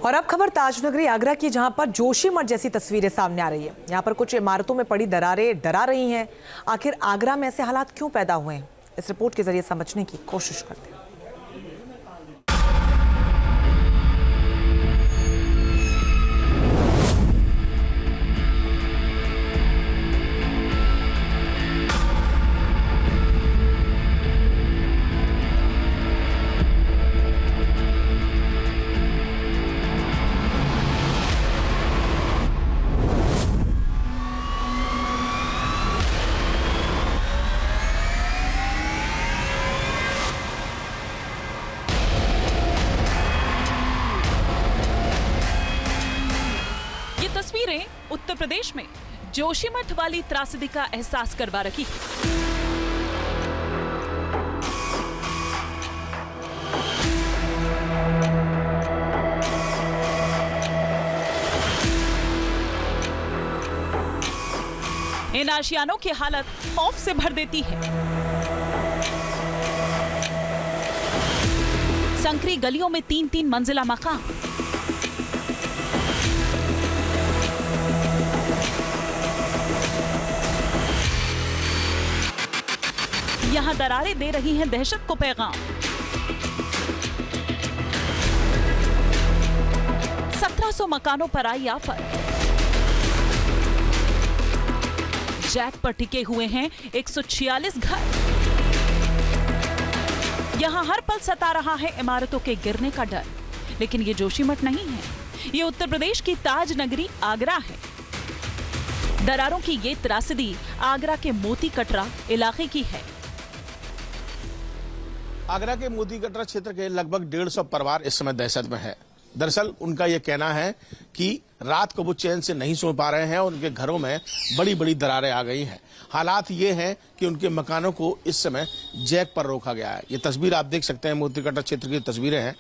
और अब खबर ताजनगरी आगरा की, जहां पर जोशीमठ जैसी तस्वीरें सामने आ रही है। यहां पर कुछ इमारतों में पड़ी दरारें डरा रही हैं। आखिर आगरा में ऐसे हालात क्यों पैदा हुए हैं, इस रिपोर्ट के जरिए समझने की कोशिश करते हैं। तस्वीरें उत्तर प्रदेश में जोशीमठ वाली त्रासदी का एहसास करवा रही है। इन आशियानों की हालत खौफ से भर देती है। संकरी गलियों में 3-3 मंजिला मकान, यहां दरारें दे रही हैं दहशत को पैगाम। 1700 मकानों पर आई आफत। जैक पर टिके हुए हैं 146 घर। यहां हर पल सता रहा है इमारतों के गिरने का डर। लेकिन ये जोशीमठ नहीं है, ये उत्तर प्रदेश की ताज नगरी आगरा है। दरारों की ये त्रासदी आगरा के मोती कटरा इलाके की है। आगरा के मोती कटरा क्षेत्र के लगभग 150 परिवार इस समय दहशत में है। दरअसल उनका यह कहना है कि रात को वो चैन से नहीं सो पा रहे हैं। उनके घरों में बड़ी बड़ी दरारें आ गई हैं। हालात ये हैं कि उनके मकानों को इस समय जैक पर रोका गया है। ये तस्वीर आप देख सकते हैं, मोती कटरा क्षेत्र की तस्वीरें हैं।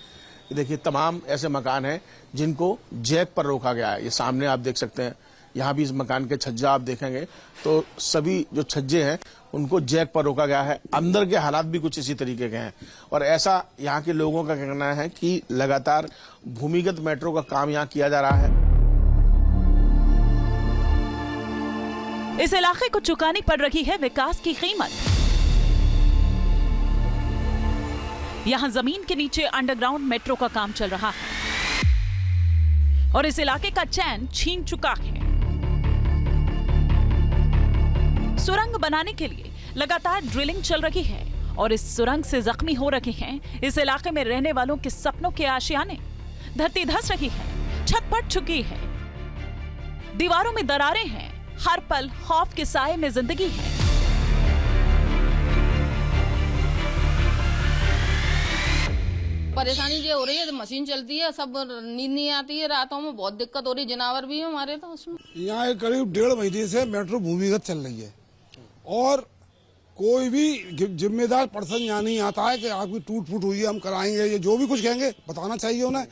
देखिए, तमाम ऐसे मकान हैं जिनको जैक पर रोका गया है। ये सामने आप देख सकते हैं, यहाँ भी इस मकान के छज्जा आप देखेंगे तो सभी जो छज्जे हैं उनको जैक पर रोका गया है। अंदर के हालात भी कुछ इसी तरीके के हैं। और ऐसा यहाँ के लोगों का कहना है कि लगातार भूमिगत मेट्रो का काम यहाँ किया जा रहा है। इस इलाके को चुकानी पड़ रही है विकास की कीमत। यहाँ जमीन के नीचे अंडरग्राउंड मेट्रो का काम चल रहा है और इस इलाके का चैन छीन चुका है। सुरंग बनाने के लिए लगातार ड्रिलिंग चल रही है और इस सुरंग से जख्मी हो रहे हैं इस इलाके में रहने वालों के सपनों के आशियाने। धरती धंस रही है, छत फट चुकी है, दीवारों में दरारें हैं, हर पल खौफ के साए में जिंदगी है। परेशानी ये हो रही है, मशीन चलती है, सब नींद नहीं आती है, रातों में बहुत दिक्कत हो रही है। जानवर भी है हमारे तो उसमें। यहाँ करीब 1.5 महीने से मेट्रो भूमिगत चल रही है और कोई भी जिम्मेदार पर्सन यहाँ नहीं आता है कि आपकी टूट फूट हुई है, हम कराएंगे। ये जो भी कुछ कहेंगे बताना चाहिए उन्हें।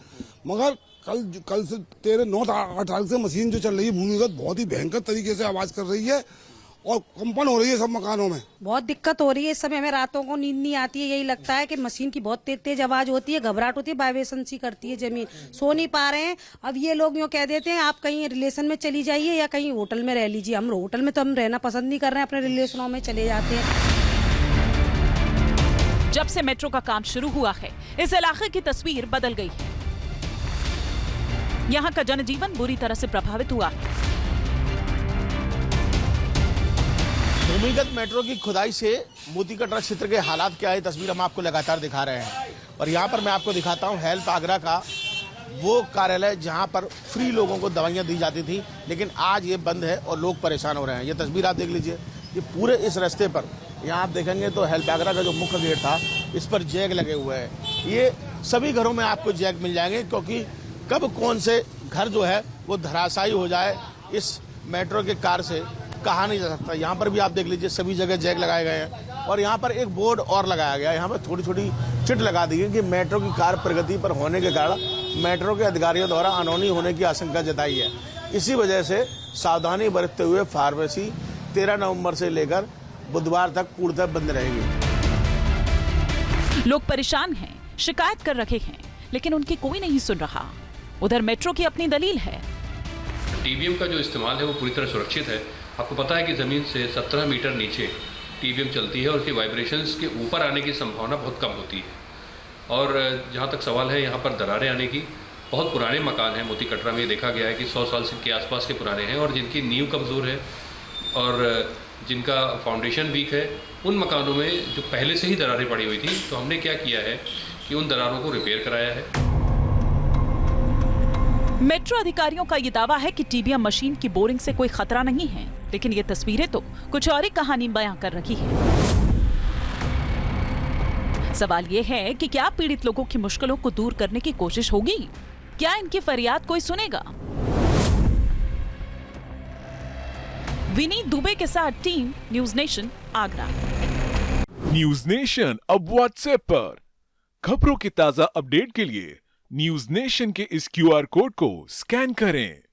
मगर कल से 9-8 तारीख से मशीन जो चल रही है भूमिगत, बहुत ही भयंकर तरीके से आवाज कर रही है और कंपन हो रही है सब मकानों में। बहुत दिक्कत हो रही है इस समय, हमें रातों को नींद नहीं आती है। यही लगता है कि मशीन की बहुत तेज तेज आवाज होती है, घबराहट होती है, वाइब्रेशन सी करती है जमीन, सो नहीं पा रहे हैं। अब ये लोग यूँ कह देते हैं आप कहीं रिलेशन में चली जाइए या कहीं होटल में रह लीजिए। हम होटल में तो हम रहना पसंद नहीं कर रहे हैं, अपने रिलेशनों में चले जाते हैं। जब से मेट्रो का काम शुरू हुआ है इस इलाके की तस्वीर बदल गई है। यहाँ का जनजीवन बुरी तरह से प्रभावित हुआ है। भूमिगत मेट्रो की खुदाई से मोती कटरा क्षेत्र के हालात क्या है, तस्वीर हम आपको लगातार दिखा रहे हैं। और यहाँ पर मैं आपको दिखाता हूँ हेल्प आगरा का वो कार्यालय जहाँ पर फ्री लोगों को दवाइयाँ दी जाती थी, लेकिन आज ये बंद है और लोग परेशान हो रहे हैं। ये तस्वीर आप देख लीजिए, ये पूरे इस रास्ते पर यहाँ आप देखेंगे तो हेल्प आगरा का जो मुख्य गेट था इस पर जैक लगे हुए हैं। ये सभी घरों में आपको जैक मिल जाएंगे, क्योंकि कब कौन से घर जो है वो धराशायी हो जाए इस मेट्रो के कार से कहा नहीं जा सकता। यहाँ पर भी आप देख लीजिए सभी जगह जैक लगाए गए हैं और यहाँ पर एक बोर्ड और लगाया गया है। यहाँ पर छोटी छोटी चिट लगा दी है कि मेट्रो की कार्य प्रगति पर होने के कारण मेट्रो के अधिकारियों द्वारा अनहोनी होने की आशंका जताई है। इसी वजह से सावधानी बरतते हुए फार्मेसी 13 नवंबर से लेकर बुधवार तक पूर्णतः बंद रहेगी। लोग परेशान हैं, शिकायत कर रहे हैं, लेकिन उनकी कोई नहीं सुन रहा। उधर मेट्रो की अपनी दलील है। टीबीएम का जो इस्तेमाल है वो पूरी तरह सुरक्षित है। आपको पता है कि ज़मीन से 17 मीटर नीचे टीबीएम चलती है और उसकी वाइब्रेशंस के ऊपर आने की संभावना बहुत कम होती है। और जहाँ तक सवाल है यहाँ पर दरारें आने की, बहुत पुराने मकान हैं मोती कटरा में, ये देखा गया है कि 100 साल के आसपास के पुराने हैं और जिनकी नींव कमज़ोर है और जिनका फाउंडेशन वीक है, उन मकानों में जो पहले से ही दरारें पड़ी हुई थी, तो हमने क्या किया है कि उन दरारों को रिपेयर कराया है। मेट्रो अधिकारियों का ये दावा है कि टीबीएम मशीन की बोरिंग से कोई खतरा नहीं है, लेकिन ये तस्वीरें तो कुछ और ही कहानी बयां कर रही है। सवाल ये है कि क्या पीड़ित लोगों की मुश्किलों को दूर करने की कोशिश होगी? क्या इनकी फरियाद कोई सुनेगा? विनीत दुबे के साथ team news nation Agra. News nation अब व्हाट्सएप पर खबरों की ताजा अपडेट के लिए न्यूज नेशन के इस QR कोड को स्कैन करें।